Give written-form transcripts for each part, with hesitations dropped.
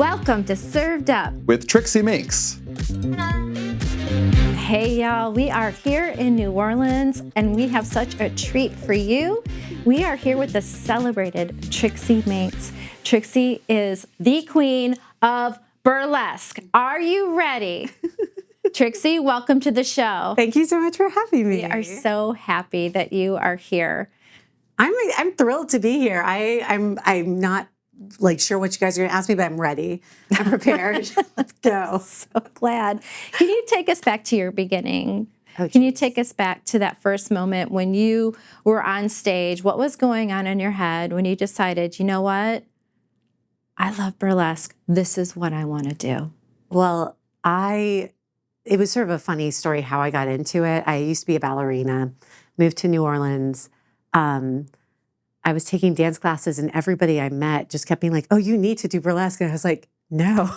Welcome to Served Up with Trixie Minx. Hey y'all, we are here in New Orleans and we have such a treat for you. We are here with the celebrated Trixie Minx. Trixie is the queen of burlesque. Are you ready? Trixie, welcome to the show. Thank you so much for having me. We are so happy that you are here. I'm thrilled to be here. I'm not sure what you guys are going to ask me, but I'm ready. I'm prepared. Let's go. So glad. Can you take us back to your beginning? Oh, Can you take us back to that first moment when you were on stage? What was going on in your head when you decided, you know what? I love burlesque. This is what I want to do. Well, it was sort of a funny story how I got into it. I used to be a ballerina, moved to New Orleans. I was taking dance classes and everybody I met just kept being like, oh, you need to do burlesque. And I was like, no,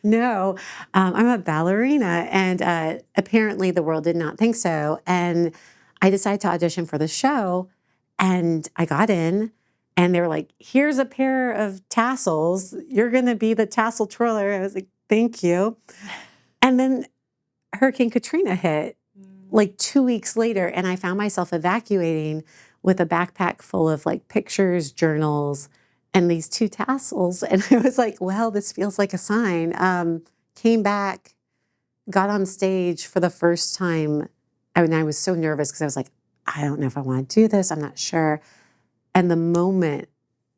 no, I'm a ballerina. And apparently the world did not think so. And I decided to audition for the show and I got in and they were like, here's a pair of tassels. You're going to be the tassel twirler. I was like, thank you. And then Hurricane Katrina hit like 2 weeks later and I found myself evacuating with a backpack full of pictures, journals, and these two tassels. And I was like, well, this feels like a sign. Came back, got on stage for the first time. And I was so nervous because I was like, I don't know if I want to do this. I'm not sure. And the moment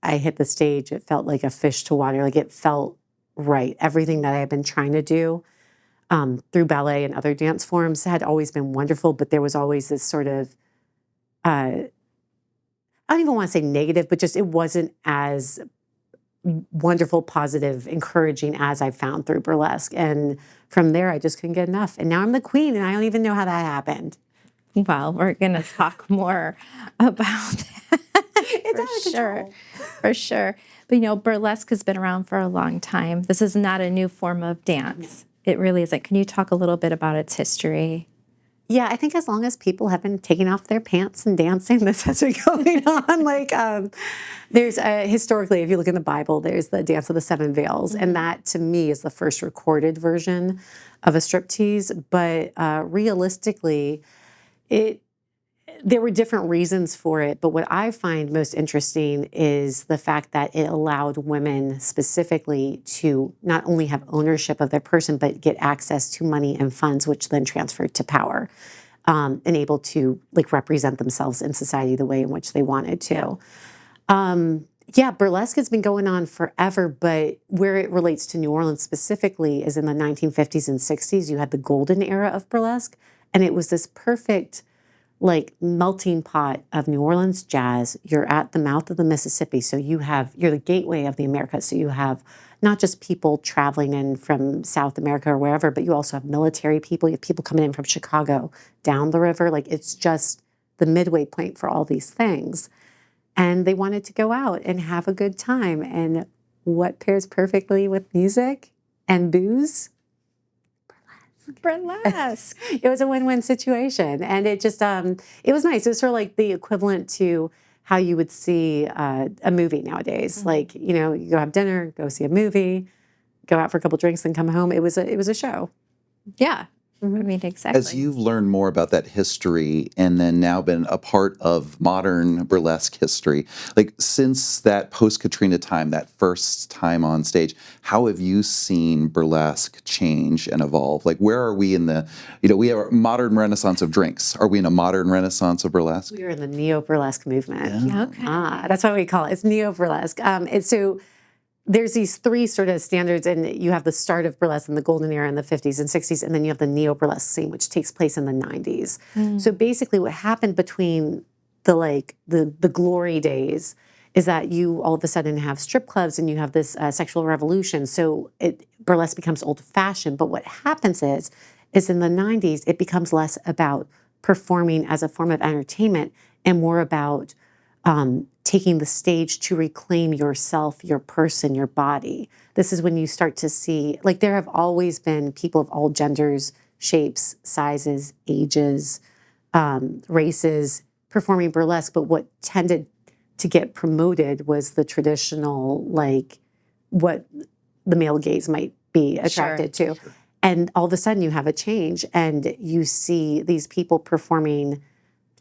I hit the stage, it felt like a fish to water. Like it felt right. Everything that I had been trying to do through ballet and other dance forms had always been wonderful, but there was always this sort of, I don't even want to say negative, but just it wasn't as wonderful, positive, encouraging as I found through burlesque. And from there, I just couldn't get enough. And now I'm the queen, and I don't even know how that happened. Well, we're going to talk more about that. It's out of control. For sure. But, burlesque has been around for a long time. This is not a new form of dance. It really isn't. Can you talk a little bit about its history? Yeah, I think as long as people have been taking off their pants and dancing, this has been going on. There's historically, if you look in the Bible, there's the Dance of the Seven Veils, and that to me is the first recorded version of a striptease. But realistically, there were different reasons for it. But what I find most interesting is the fact that it allowed women specifically to not only have ownership of their person, but get access to money and funds, which then transferred to power, and able to represent themselves in society the way in which they wanted to. Burlesque has been going on forever, but where it relates to New Orleans specifically is in the 1950s and 60s. You had the golden era of burlesque, and it was this perfect melting pot of New Orleans jazz. You're at the mouth of the Mississippi, so you're the gateway of the Americas. So you have not just people traveling in from South America or wherever, but you also have military people. You have people coming in from Chicago down the river. It's just the midway point for all these things. And they wanted to go out and have a good time. And what pairs perfectly with music and booze? Burlesque. It was a win-win situation. And it just, it was nice. It was sort of like the equivalent to how you would see a movie nowadays. You go have dinner, go see a movie, go out for a couple drinks and come home. It was a show. Yeah. I mean, exactly. As you've learned more about that history and then now been a part of modern burlesque history, since that post-Katrina time, that first time on stage, how have you seen burlesque change and evolve? Where are we in we have a modern renaissance of drinks. Are we in a modern renaissance of burlesque? We are in the neo-burlesque movement. Yeah. Okay. That's what we call it. It's neo-burlesque. So there's these three sort of standards, and you have the start of burlesque in the golden era in the 50s and 60s, and then you have the neo-burlesque scene, which takes place in the 90s. So basically what happened between the glory days is that you all of a sudden have strip clubs and you have this sexual revolution. So burlesque becomes old-fashioned. But what happens is in the 90s, it becomes less about performing as a form of entertainment and more about taking the stage to reclaim yourself, your person, your body. This is when you start to see, there have always been people of all genders, shapes, sizes, ages, races performing burlesque, but what tended to get promoted was the traditional, what the male gaze might be attracted to. And all of a sudden you have a change and you see these people performing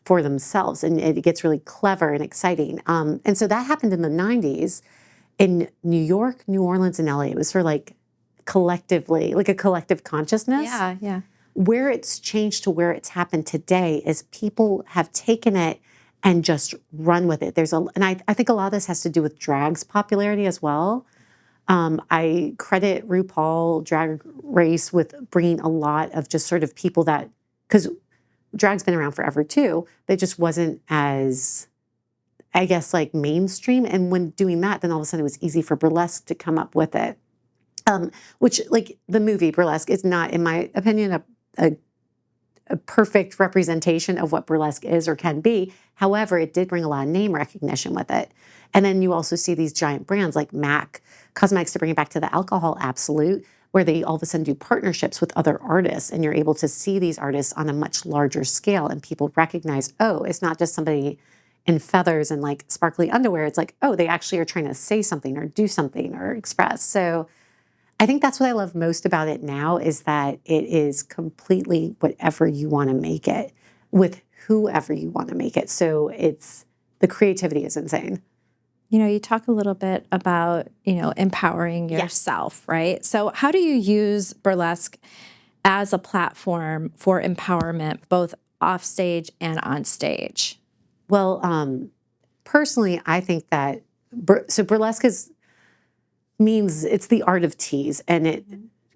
for themselves, and it gets really clever and exciting. And so that happened in the 90s in New York, New Orleans, and LA. It was sort of like collectively, like a collective consciousness. Yeah. Where it's changed to where it's happened today is people have taken it and just run with it. And I think a lot of this has to do with drag's popularity as well. I credit RuPaul Drag Race with bringing a lot of just sort of people that, because drag's been around forever too, but it just wasn't as, I guess, like mainstream. And when doing that, then all of a sudden it was easy for burlesque to come up with it. Which, like, the movie Burlesque is not, in my opinion, a perfect representation of what burlesque is or can be. However, it did bring a lot of name recognition with it. And then you also see these giant brands like MAC Cosmetics, to bring it back to the alcohol absolute, where they all of a sudden do partnerships with other artists, and you're able to see these artists on a much larger scale, and people recognize, oh, it's not just somebody in feathers and like sparkly underwear. It's like, oh, they actually are trying to say something or do something or express. So I think that's what I love most about it now, is that it is completely whatever you want to make it with whoever you want to make it. So the creativity is insane. You talk a little bit about, empowering yourself, right? So how do you use burlesque as a platform for empowerment, both off stage and on stage? Well, personally, I think that, burlesque means it's the art of tease, and it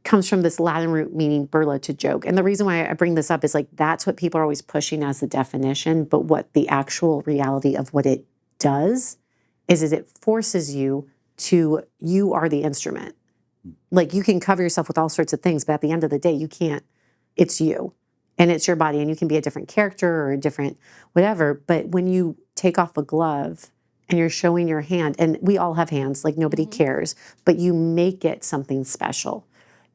comes from this Latin root meaning burla, to joke. And the reason why I bring this up is, like, that's what people are always pushing as the definition, but what the actual reality of what it does is it forces you are the instrument. Like, you can cover yourself with all sorts of things, but at the end of the day, it's you and it's your body, and you can be a different character or a different whatever. But when you take off a glove and you're showing your hand, and we all have hands, like nobody cares, but you make it something special,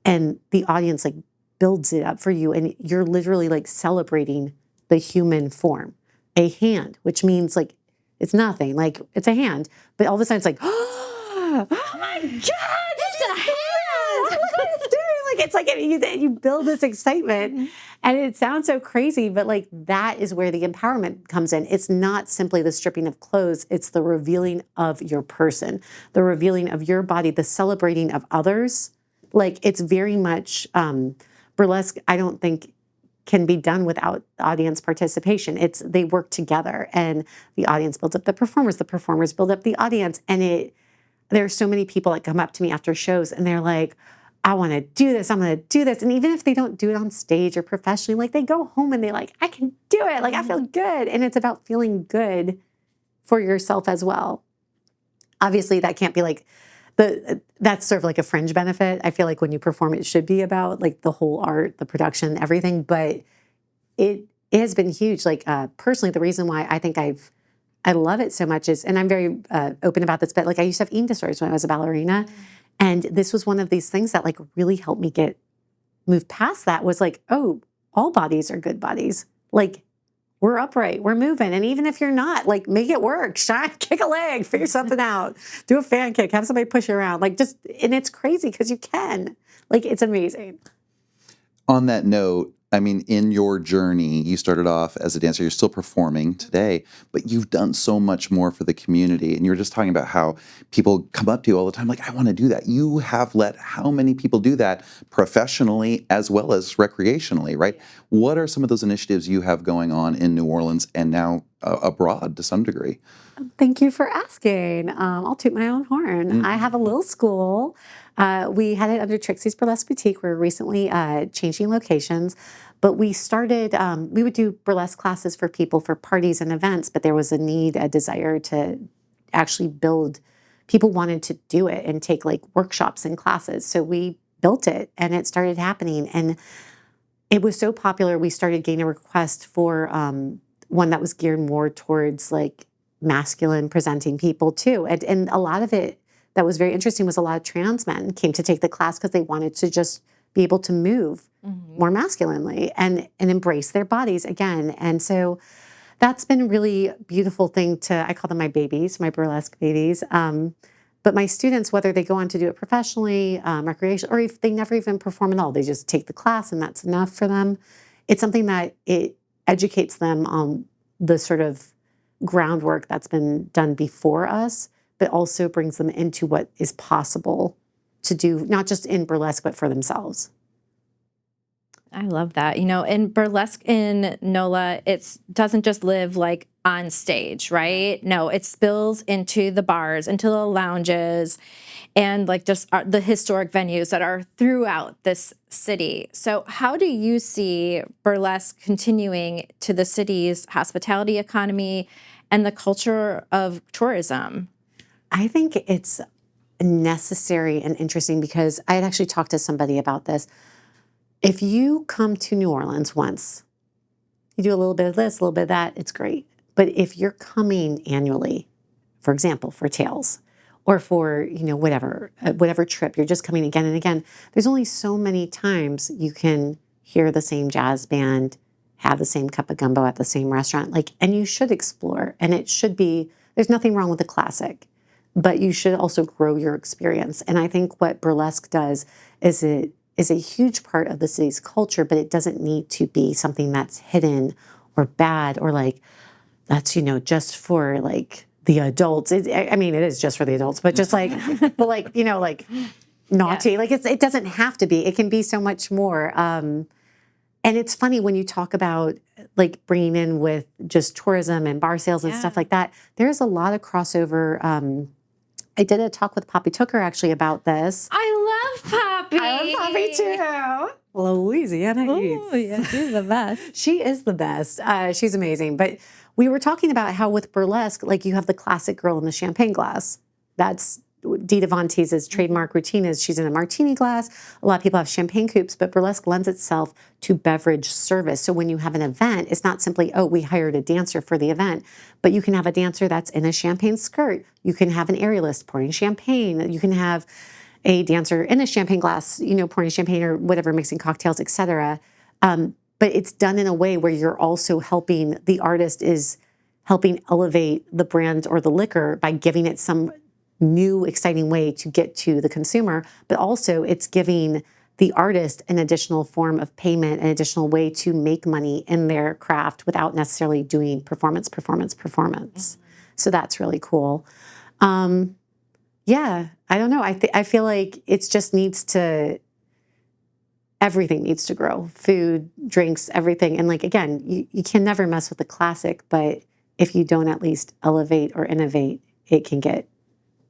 and the audience like builds it up for you, and you're literally like celebrating the human form. A hand, which means like it's nothing, like it's a hand, but all of a sudden it's like, oh my God, it's a hand! Look what it's doing! Like, it's like you build this excitement, and it sounds so crazy, but like that is where the empowerment comes in. It's not simply the stripping of clothes; it's the revealing of your person, the revealing of your body, the celebrating of others. Like, it's very much burlesque. I don't think can be done without audience participation. They work together, and the audience builds up the performers build up the audience. And there are so many people that come up to me after shows, and they're like, I want to do this, I'm going to do this. And even if they don't do it on stage or professionally, like, they go home and they like, I can do it. Like, I feel good. And it's about feeling good for yourself as well. Obviously, that can't be like, that's sort of like a fringe benefit. I feel like when you perform, it should be about like the whole art, the production, everything. But it has been huge. Like, personally, the reason why I think I love it so much is, and I'm very open about this, but like, I used to have eating disorders when I was a ballerina. And this was one of these things that like really helped me move past that, was like, oh, all bodies are good bodies. Like, we're upright, we're moving. And even if you're not, like, make it work, shine, kick a leg, figure something out, do a fan kick, have somebody push you around. Like, and it's crazy because you can. Like, it's amazing. On that note, I mean, in your journey, you started off as a dancer, you're still performing today, but you've done so much more for the community. And you were just talking about how people come up to you all the time, like, I want to do that. You have let how many people do that professionally as well as recreationally, right? What are some of those initiatives you have going on in New Orleans and now abroad to some degree? Thank you for asking. I'll toot my own horn. I have a little school. We had it under Trixie's Burlesque Boutique. We're recently changing locations, but we started, we would do burlesque classes for people for parties and events, but there was a desire to actually build, people wanted to do it and take like workshops and classes. So we built it, and it started happening. And it was so popular, we started getting a request for one that was geared more towards like masculine presenting people too. And a lot of it that was very interesting was a lot of trans men came to take the class because they wanted to just be able to move more masculinely and embrace their bodies again. And so that's been a really beautiful thing I call them my babies, my burlesque babies. But my students, whether they go on to do it professionally, recreation, or if they never even perform at all, they just take the class and that's enough for them. It's something that it educates them on the sort of groundwork that's been done before us, but also brings them into what is possible to do, not just in burlesque, but for themselves. I love that. In burlesque in NOLA, it doesn't just live like on stage, right? No, it spills into the bars, into the lounges, and like just the historic venues that are throughout this city. So how do you see burlesque continuing to the city's hospitality economy and the culture of tourism? I think it's necessary and interesting because I had actually talked to somebody about this. If you come to New Orleans once, you do a little bit of this, a little bit of that, it's great. But if you're coming annually, for example, for Tales, or for, whatever trip, you're just coming again and again, there's only so many times you can hear the same jazz band, have the same cup of gumbo at the same restaurant, and you should explore. And it should be, there's nothing wrong with a classic, but you should also grow your experience. And I think what burlesque does is it is a huge part of the city's culture, but it doesn't need to be something that's hidden or bad or that's, just for the adults. It is just for the adults, but just but naughty. Yes. It doesn't have to be. It can be so much more. And it's funny when you talk about bringing in with just tourism and bar sales and stuff like that. There's a lot of crossover. I did a talk with Poppy Tooker actually about this. I love Poppy. I love Poppy too. Louisiana Eats. Oh, yeah, she's the best. She is the best. She's amazing. But we were talking about how with burlesque, you have the classic girl in the champagne glass. That's Dita Von Teese's trademark routine is she's in a martini glass. A lot of people have champagne coupes, but burlesque lends itself to beverage service. So when you have an event, it's not simply, oh, we hired a dancer for the event, but you can have a dancer that's in a champagne skirt. You can have an aerialist pouring champagne. You can have a dancer in a champagne glass, pouring champagne or whatever, mixing cocktails, etc. But it's done in a way where you're also helping, the artist is helping elevate the brand or the liquor by giving it some new, exciting way to get to the consumer, but also it's giving the artist an additional form of payment, an additional way to make money in their craft without necessarily doing performance. Mm-hmm. So that's really cool. Yeah, I don't know. I feel like it just everything needs to grow. Food, drinks, everything. And again, you can never mess with the classic, but if you don't at least elevate or innovate, it can get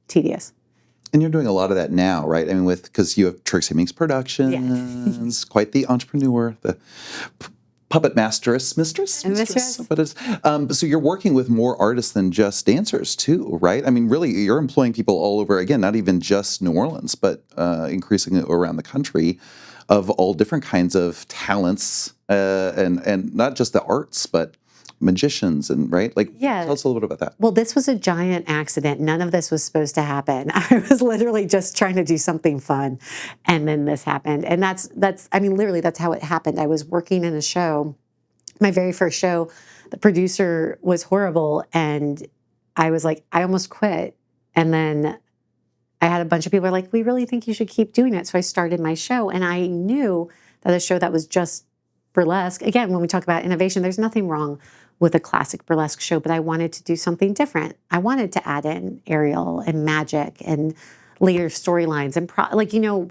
tedious. And you're doing a lot of that now, right? Because you have Trixie Minx Productions, quite the entrepreneur, the puppet mistress. What is? So you're working with more artists than just dancers too, right? Really, you're employing people all over, again, not even just New Orleans, but increasingly around the country of all different kinds of talents and not just the arts, but magicians and tell us a little bit about that. Well, this was a giant accident. None of this was supposed to happen. I was literally just trying to do something fun, and then this happened. And that's literally that's how it happened. I was working in a show, my very first show. The producer was horrible, and I was I almost quit. And then I had a bunch of people we really think you should keep doing it. So I started my show, and I knew that a show that was just burlesque. Again, when we talk about innovation, there's nothing wrong with a classic burlesque show, but I wanted to do something different. I wanted to add in aerial and magic and later storylines and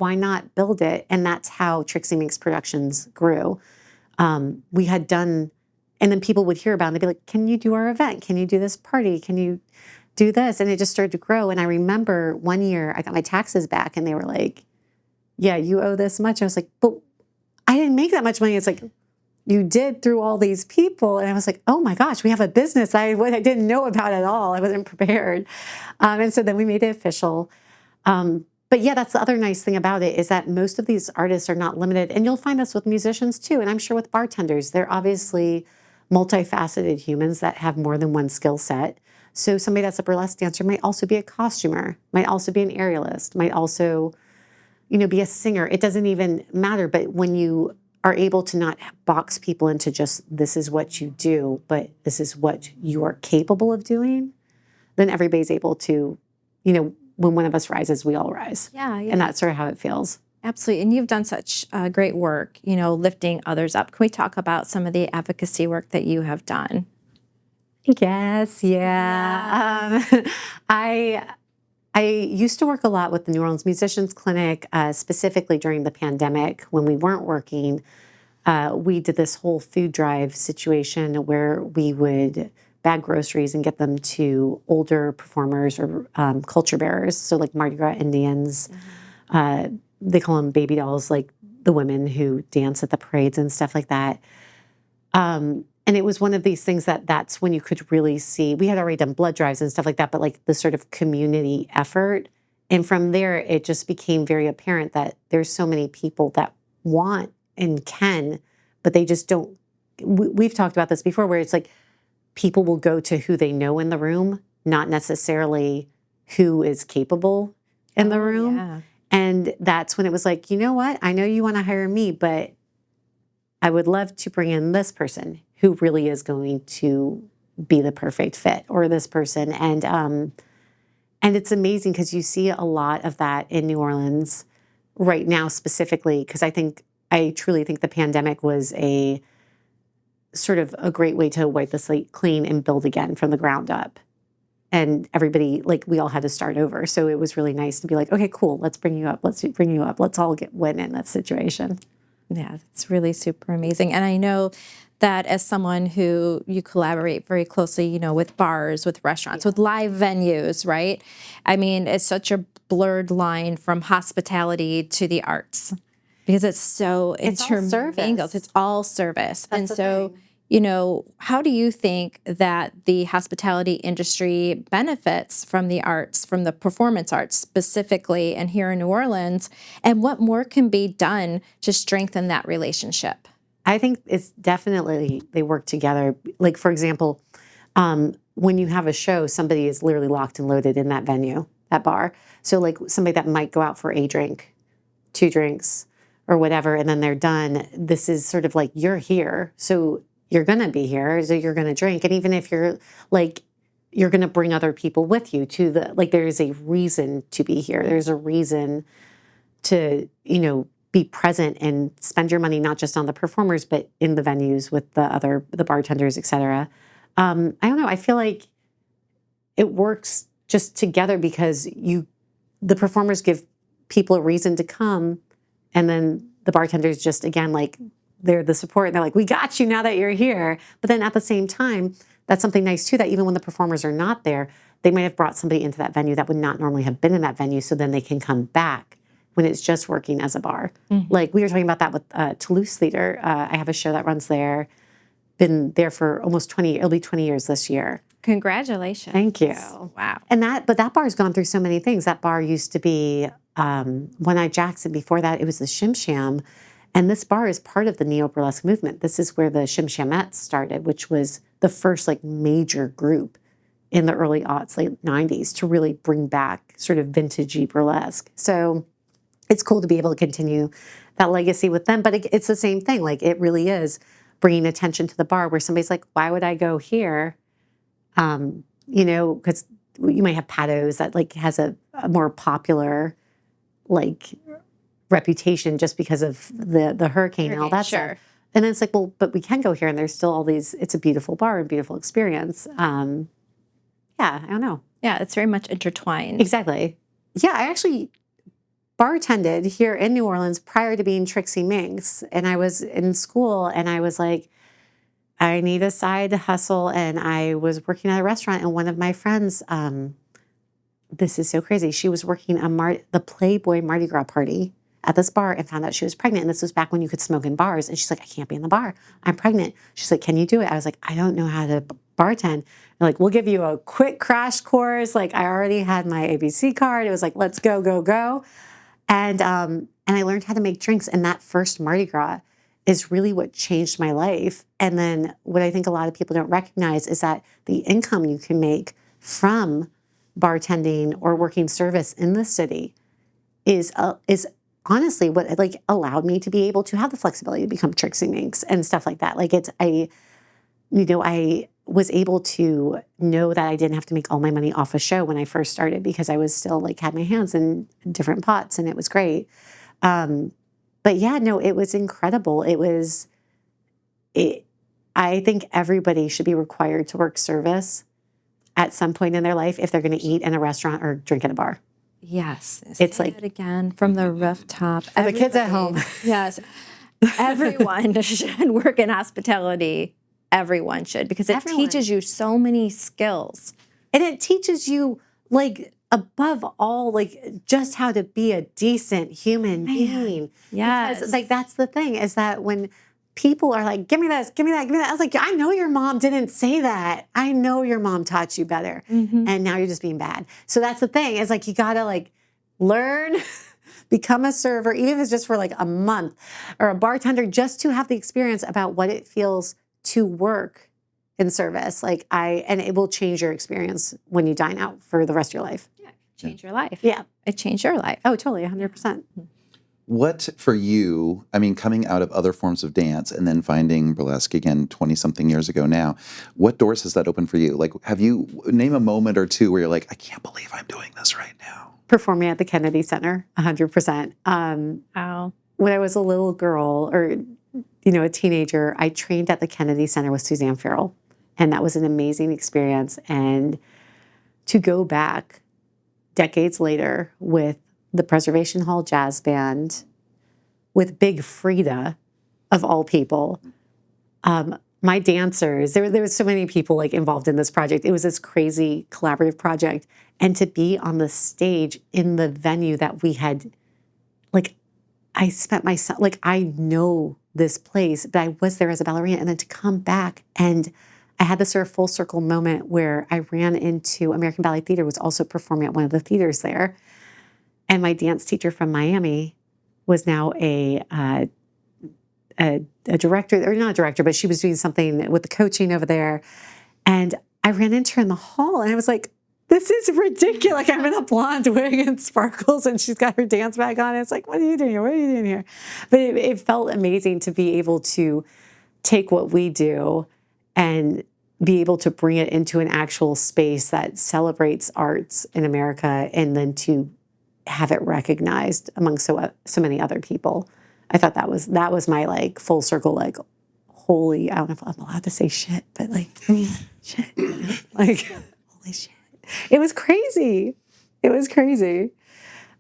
why not build it? And that's how Trixie Minx Productions grew. We had done, and then people would hear about it and they'd be like, can you do our event? Can you do this party? Can you do this? And it just started to grow. And I remember one year I got my taxes back and they were like, yeah, you owe this much. I was like, but I didn't make that much money. It's you did through all these people. And I was like, oh my gosh, we have a business I didn't know about at all. I wasn't prepared. And so then we made it official. But yeah, that's the other nice thing about it is that most of these artists are not limited. And you'll find this with musicians too. And I'm sure with bartenders, they're obviously multifaceted humans that have more than one skill set. So somebody that's a burlesque dancer might also be a costumer, might also be an aerialist, might also, be a singer. It doesn't even matter. But when you are able to not box people into just this is what you do, but this is what you are capable of doing, then everybody's able to, when one of us rises, we all rise. Yeah, yeah. And that's sort of how it feels. Absolutely. And you've done such great work, lifting others up. Can we talk about some of the advocacy work that you have done? Yes, yeah. I used to work a lot with the New Orleans Musicians Clinic, specifically during the pandemic when we weren't working. We did this whole food drive situation where we would bag groceries and get them to older performers or culture bearers. So like Mardi Gras Indians, they call them baby dolls, like the women who dance at the parades and stuff like that. And it was one of these things that's when you could really see, we had already done blood drives and stuff like that, but like the sort of community effort. And from there, it just became very apparent that there's so many people that want and can, but they just don't. We've talked about this before where it's like people will go to who they know in the room, not necessarily who is capable in the room. Yeah. And that's when it was like, you know what? I know you want to hire me, but I would love to bring in this person who really is going to be the perfect fit, or this person. And it's amazing because you see a lot of that in New Orleans right now specifically, because I truly think the pandemic was a sort of a great way to wipe the slate clean and build again from the ground up. And everybody, like, we all had to start over. So it was really nice to be like, okay, cool, let's bring you up. Let's bring you up. Let's all win in that situation. Yeah, it's really super amazing. And I know that as someone who you collaborate very closely, with bars, with restaurants, with live venues, right? I mean, it's such a blurred line from hospitality to the arts because it's so intermingled. It's all service. That's and so, how do you think that the hospitality industry benefits from the arts, from the performance arts specifically, and here in New Orleans, and what more can be done to strengthen that relationship? I think it's definitely, they work together. Like, for example, when you have a show, somebody is literally locked and loaded in that venue, that bar. So like somebody that might go out for a drink, 2 drinks, or whatever, and then they're done. This is sort of like, you're here, so you're going to be here, so you're going to drink. And even if you're like, you're going to bring other people with you to there is a reason to be here. There's a reason to, be present and spend your money, not just on the performers, but in the venues with the bartenders, et cetera. I don't know. I feel like it works just together because the performers give people a reason to come. And then the bartenders just, again, like, they're the support, and they're like, we got you now that you're here. But then at the same time, that's something nice too, that even when the performers are not there, they might have brought somebody into that venue that would not normally have been in that venue. So then they can come back when it's just working as a bar. Mm-hmm. Like we were talking about that with Toulouse Theater. I have a show that runs there, been there for almost 20, it'll be 20 years this year. Congratulations. Thank you. Wow. But that bar's gone through so many things. That bar used to be One Eye Jackson. Before that, it was the Shim Sham. And this bar is part of the neo-burlesque movement. This is where the Shim Shamettes started, which was the first like major group in the early aughts, late 90s, to really bring back sort of vintagey burlesque. So it's cool to be able to continue that legacy with them. But it's the same thing. Like, it really is bringing attention to the bar where somebody's like, why would I go here? Because you might have Patos that like has a more popular like reputation just because of the hurricane and all that stuff. And then it's like, well, but we can go here and there's still all these, it's a beautiful bar and beautiful experience. I don't know. Yeah, it's very much intertwined. Exactly. Yeah, I actually bartended here in New Orleans prior to being Trixie Minx. And I was in school and I was like, I need a side hustle. And I was working at a restaurant, and one of my friends, this is so crazy, she was working the Playboy Mardi Gras party at this bar and found out she was pregnant. And this was back when you could smoke in bars. And she's like, I can't be in the bar. I'm pregnant. She's like, can you do it? I was like, I don't know how to bartend. They're like, we'll give you a quick crash course. Like, I already had my ABC card. It was like, let's go, go, go. And I learned how to make drinks. And that first Mardi Gras is really what changed my life. And then what I think a lot of people don't recognize is that the income you can make from bartending or working service in the city is honestly what like allowed me to be able to have the flexibility to become Trixie Minx and stuff like that. Like I was able to know that I didn't have to make all my money off a show when I first started, because I was still like had my hands in different pots, and it was great. But yeah, no, it was incredible. I think everybody should be required to work service at some point in their life if they're going to eat in a restaurant or drink at a bar. Yes. It's Say like it again from the rooftop. And the kids at home. Yes. Everyone should work in hospitality. Everyone should, because it teaches you so many skills. And it teaches you, like, above all, like, just how to be a decent human being. Yes. Because, like, that's the thing, is that when people are like, give me this, give me that, give me that. I was like, I know your mom didn't say that. I know your mom taught you better. And now you're just being bad. So that's the thing, is like, you got to like learn, become a server, even if it's just for like a month, or a bartender, just to have the experience about what it feels to work in service. And it will change your experience when you dine out for the rest of your life. Yeah. Change your life. Yeah. It changed your life. Oh, totally. 100%. What for you, I mean, coming out of other forms of dance and then finding burlesque again 20-something years ago now, what doors has that opened for you? Like, have you, name a moment or two where you're like, I can't believe I'm doing this right now? Performing at the Kennedy Center, 100%. Wow. When I was a little girl, or, you know, a teenager, I trained at the Kennedy Center with Suzanne Farrell. And that was an amazing experience. And to go back decades later with the Preservation Hall Jazz Band, with Big Frida, of all people, my dancers, there was so many people like involved in this project. It was this crazy collaborative project. And to be on the stage in the venue that we had, like, I spent myself, like, I know this place, but I was there as a ballerina. And then to come back, and I had this sort of full circle moment where I ran into American Ballet Theater, was also performing at one of the theaters there. And my dance teacher from Miami was now a director, or not a director, but she was doing something with the coaching over there. And I ran into her in the hall, and I was like, this is ridiculous. Like, I'm in a blonde wig and sparkles, and she's got her dance bag on. And it's like, what are you doing here? What are you doing here? But it felt amazing to be able to take what we do and be able to bring it into an actual space that celebrates arts in America, and then to have it recognized among so many other people. I thought that was my like full circle, like, holy, I don't know if I'm allowed to say shit, but like, shit, you know? Like, holy shit. It was crazy. It was crazy.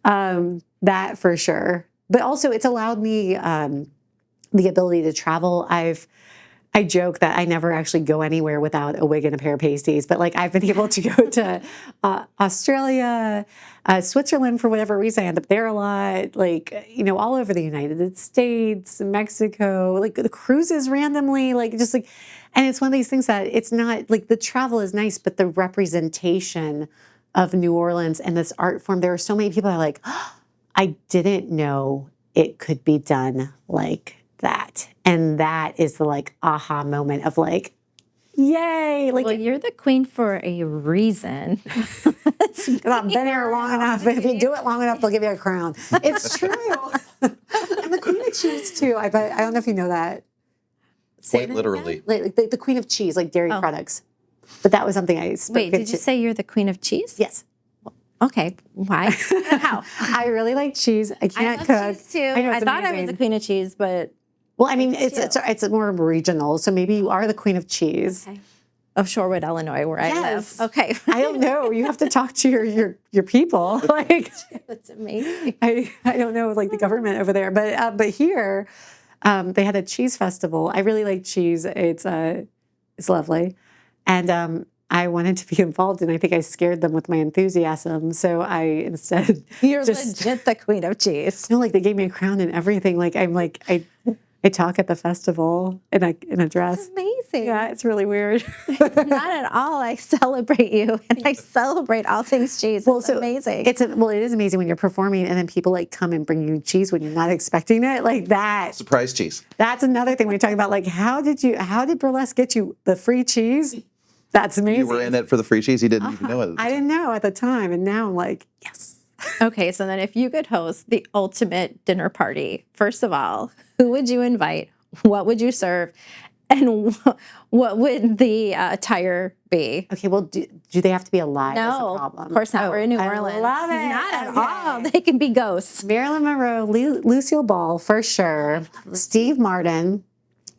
That for sure. But also it's allowed me the ability to travel. I joke that I never actually go anywhere without a wig and a pair of pasties, but like, I've been able to go to Australia, Switzerland, for whatever reason. I end up there a lot, like, you know, all over the United States, Mexico, like the cruises randomly, like, just like, and it's one of these things that it's not like, the travel is nice, but the representation of New Orleans and this art form, there are so many people that are like, oh, I didn't know it could be done like that. And that is the like aha moment of like, yay. Like, Well, you're the queen for a reason. I've been here long enough. If you do it long enough, they'll give you a crown. It's true. I'm the queen of cheese too. I don't know if you know that. Quite literally. Like the queen of cheese, like dairy products. But that was something I spoke. Wait, did you say you're the queen of cheese? Yes. Okay. Why? How? I really like cheese. I can't love cook. cheese too. I know, I it's thought I was amazing. the queen of cheese, but Well, I mean, it's more regional. So maybe you are the queen of cheese. okay. Of Shorewood, Illinois, where Yes. I live. Okay. I don't know. You have to talk to your people. Like, That's amazing. I don't know, like the government over there, but here they had a cheese festival. I really like cheese. It's lovely, and I wanted to be involved, and I think I scared them with my enthusiasm. So I instead You're legit the queen of cheese. no, like they gave me a crown and everything. Like I'm like I talk at the festival in a dress. Amazing. Yeah, it's really weird. Not at all. I celebrate you, and I celebrate all things cheese. It's amazing. It is amazing when you're performing and then people like come and bring you cheese when you're not expecting it. Like that. Surprise cheese. That's another thing we're talking about. Like, how did burlesque get you the free cheese? That's amazing. You were in it for the free cheese? You didn't even know it. I didn't know at the time. And now I'm like, yes. Okay, so then if you could host the ultimate dinner party, first of all, who would you invite? What would you serve? And what would the attire be? Okay, well, do they have to be alive? That's the No, problem. of course not. Oh, We're in New I Orleans. love it. Not at Okay. all. They can be ghosts. Marilyn Monroe, Lucille Ball, for sure. Steve Martin.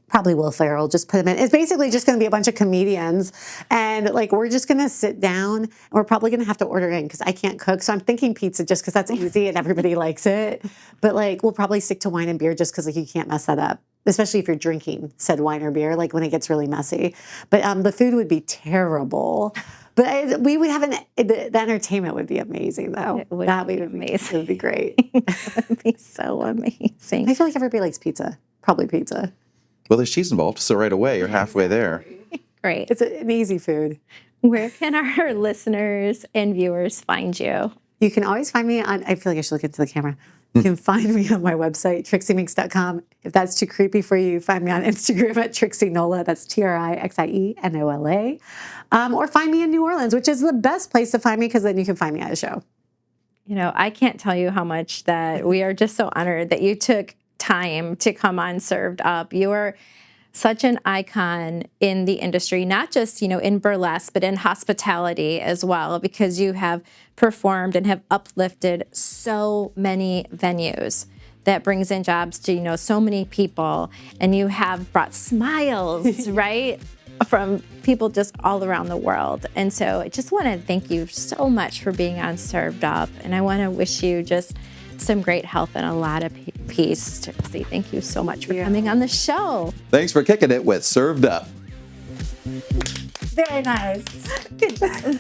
Probably Will Ferrell, just put him in. It's basically just going to be a bunch of comedians. And like, we're just going to sit down and we're probably going to have to order in because I can't cook. So I'm thinking pizza just because that's easy and everybody likes it. But like, we'll probably stick to wine and beer just because like you can't mess that up, especially if you're drinking said wine or beer, like when it gets really messy. But the food would be terrible. But we would have the entertainment would be amazing though. It would be amazing. It would be great. It would be so amazing. I feel like everybody likes pizza. Probably pizza. Well, there's cheese involved, so right away you're halfway there. Great. It's an easy food. Where can our listeners and viewers find you? You can always find me on, I feel like I should look into the camera. You can find me on my website, trixieminx.com. If that's too creepy for you, find me on Instagram at Trixie NOLA. That's TRIXIENOLA. Or find me in New Orleans, which is the best place to find me because then you can find me at a show. You know, I can't tell you how much that we are just so honored that you took time to come on Served Up. You are such an icon in the industry, not just, you know, in burlesque, but in hospitality as well, because you have performed and have uplifted so many venues that brings in jobs to, you know, so many people. And you have brought smiles, right, from people just all around the world. And so I just want to thank you so much for being on Served Up. And I want to wish you just some great health and a lot of peace. Trixie, thank you so much for coming on the show. Thanks for kicking it with Served Up. Very nice. Good job.